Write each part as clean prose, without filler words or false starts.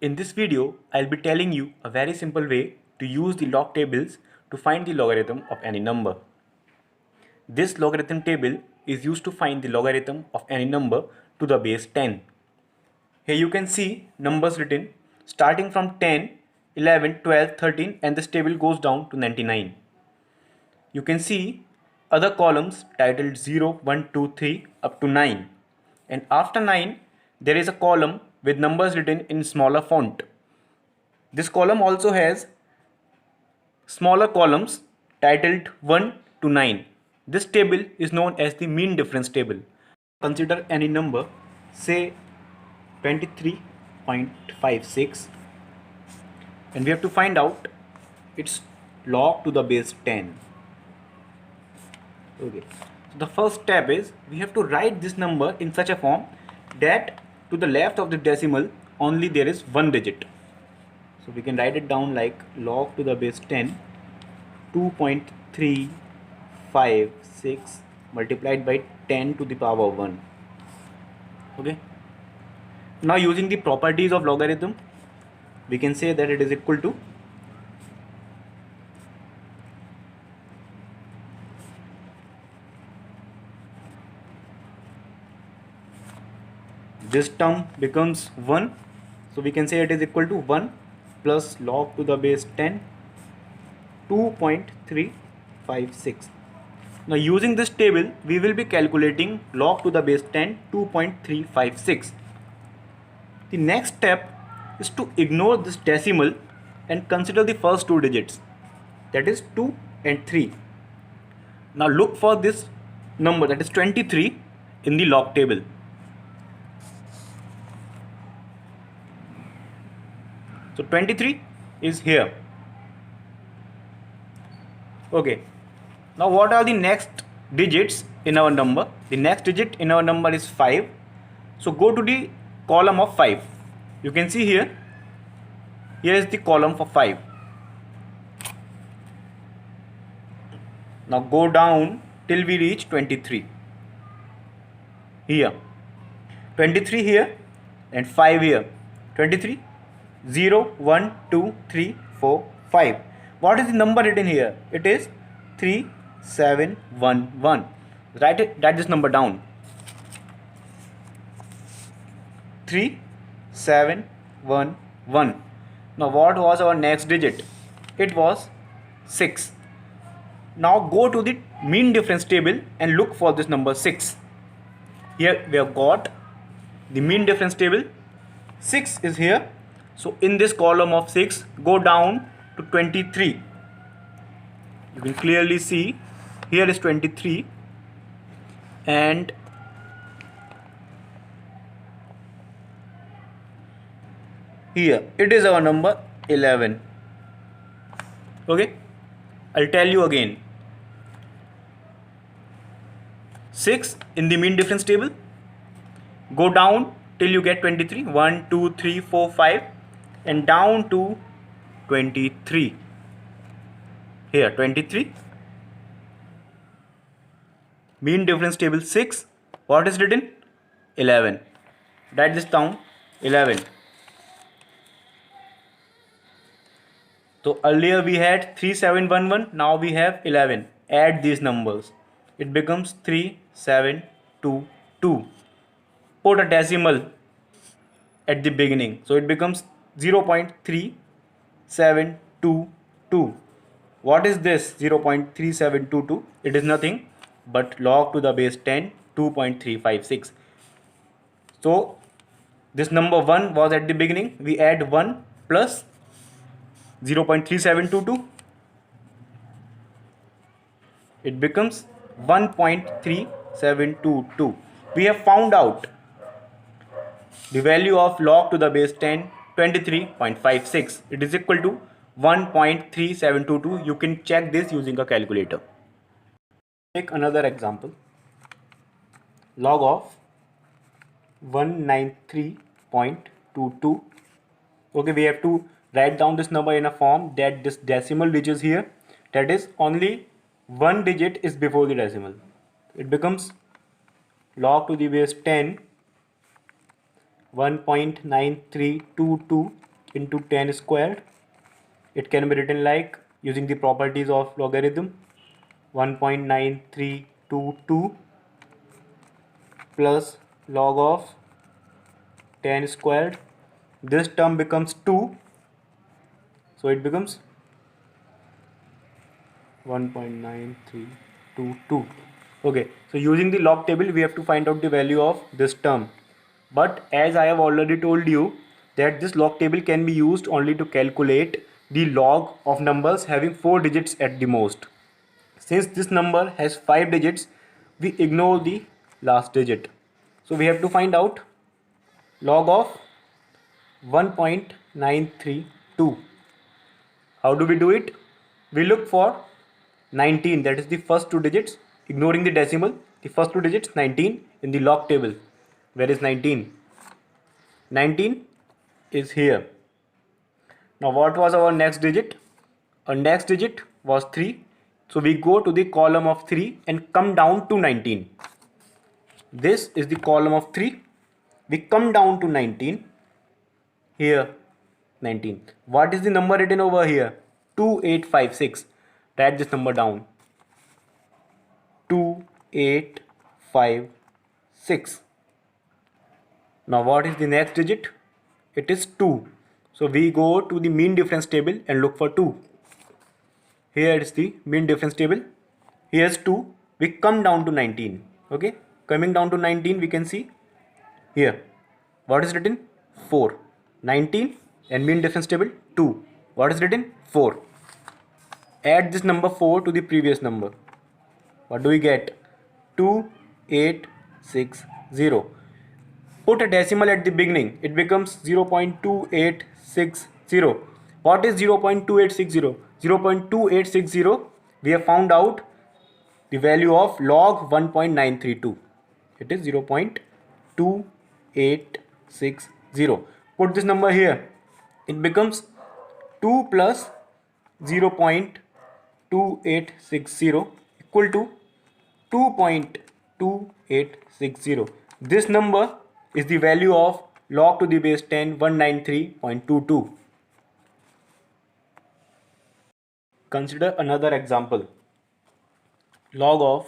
In this video, I'll be telling you a very simple way to use the log tables to find the logarithm of any number. This logarithm table is used to find the logarithm of any number to the base 10. Here you can see numbers written starting from 10, 11, 12, 13 and this table goes down to 99. You can see other columns titled 0, 1, 2, 3 up to 9. And after 9 there is a column with numbers written in smaller font. This column also has smaller columns titled 1 to 9. This table is known as the mean difference table. Consider any number, say 23.56, and we have to find out its log to the base 10. Okay, so the first step is we have to write this number in such a form that to the left of the decimal only there is one digit. So we can write it down like log to the base 10 2.356 multiplied by 10 to the power 1. Okay, now using the properties of logarithm we can say that it is equal to this term becomes 1, so we can say it is equal to 1 plus log to the base 10 2.356. Now using this table we will be calculating log to the base 10 2.356. The next step is to ignore this decimal and consider the first two digits, that is 2 and 3. Now look for this number, that is 23, in the log table. So 23 is here. Okay, now what are the next digits in our number? The next digit in our number is 5. So go to the column of 5. You can see here is the column for 5. Now go down till we reach 23. Here 23 here and 5 here. 23, 0, 1, 2, 3, 4, 5. What is the number written here? It is 3711. Write this number down. 3711. Now what was our next digit? It was 6. Now go to the mean difference table and look for this number 6. Here we have got the mean difference table. 6 is here. So in this column of 6, go down to 23. You can clearly see here is 23 and here it is our number 11. Okay, I'll tell you again. 6 in the mean difference table, go down till you get 23, 1, 2, 3, 4, 5 and down to 23. Here 23, mean difference table 6, what is written? 11. Write this down, 11. So earlier we had 3711, now we have 11. Add these numbers, it becomes 3722. Put a decimal at the beginning, so it becomes 0.3722. What is this 0.3722? It is nothing but log to the base 10 2.356. So this number 1 was at the beginning, we add 1 plus 0.3722, it becomes 1.3722. We have found out the value of log to the base 10 23.56. It is equal to 1.3722. You can check this using a calculator. Take another example. Log of 193.22. Okay, we have to write down this number in a form that this decimal digit here, that is only one digit is before the decimal. It becomes log to the base 10 1.9322 into 10 squared. It can be written like, using the properties of logarithm, 1.9322 plus log of 10 squared. This term becomes 2, so it becomes 1.9322. Okay, so using the log table we have to find out the value of this term. But as I have already told you that this log table can be used only to calculate the log of numbers having 4 digits at the most. Since this number has 5 digits, we ignore the last digit. So we have to find out log of 1.932. How do we do it? We look for 19, that is the first 2 digits, ignoring the decimal, the first 2 digits 19 in the log table. Where is 19? 19 is here. Now what was our next digit? Our next digit was 3. So we go to the column of 3 and come down to 19. This is the column of 3. We come down to 19. Here 19. What is the number written over here? 2856. Write this number down. 2856. Now what is the next digit? It is 2. So we go to the mean difference table and look for 2. Here is the mean difference table. Here's 2. We come down to 19. Okay. Coming down to 19, we can see here. What is written? 4. 19 and mean difference table 2. What is written? 4. Add this number 4 to the previous number. What do we get? 2860. Put a decimal at the beginning. It becomes 0.2860. What is 0.2860? 0.2860, we have found out the value of log 1.932. It is 0.2860. Put this number here. It becomes 2 plus 0.2860 equal to 2.2860. This number is the value of log to the base 10 193.22. Consider another example. Log of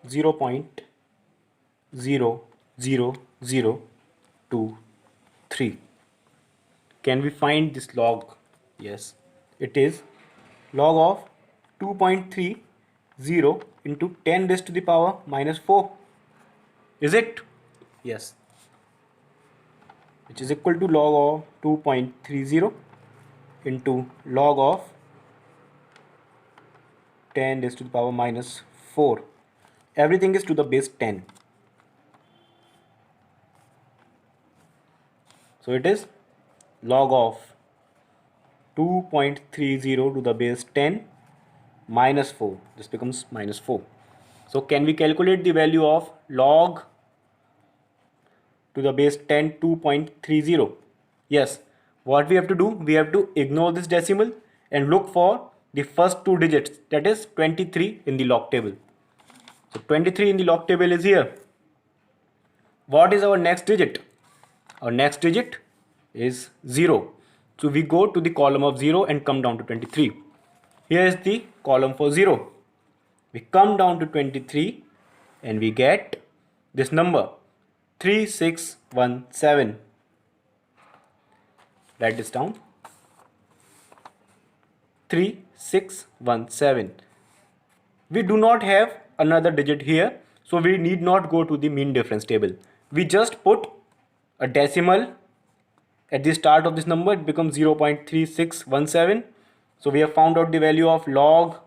0.00023. Can we find this log? Yes, it is log of 2.30 into 10 raised to the power minus 4. Is it? Yes. Which is equal to log of 2.30 into log of 10 raised to the power minus 4. Everything is to the base 10. So it is log of 2.30 to the base 10 minus 4. This becomes minus 4. So can we calculate the value of log to the base 10 2.30? Yes. What we have to do? We have to ignore this decimal and look for the first 2 digits, that is 23 in the log table. So 23 in the log table is here. What is our next digit? Our next digit is 0. So we go to the column of 0 and come down to 23. Here is the column for 0. We come down to 23 and we get this number 3617. Write this down. 3617. We do not have another digit here, so we need not go to the mean difference table. We just put a decimal at the start of this number. It becomes 0.3617. So we have found out the value of log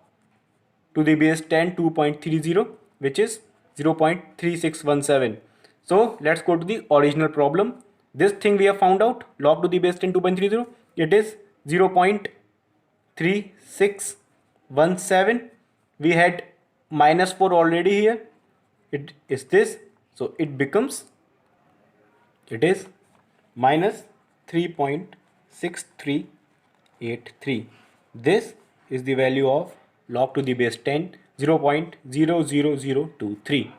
to the base 10 2.30, which is 0.3617. So let's go to the original problem. This thing we have found out, log to the base 10 2.30, it is 0.3617. We had minus 4 already here. It is this. So it becomes, it is minus 3.6383. This is the value of log to the base 10, 0.00023.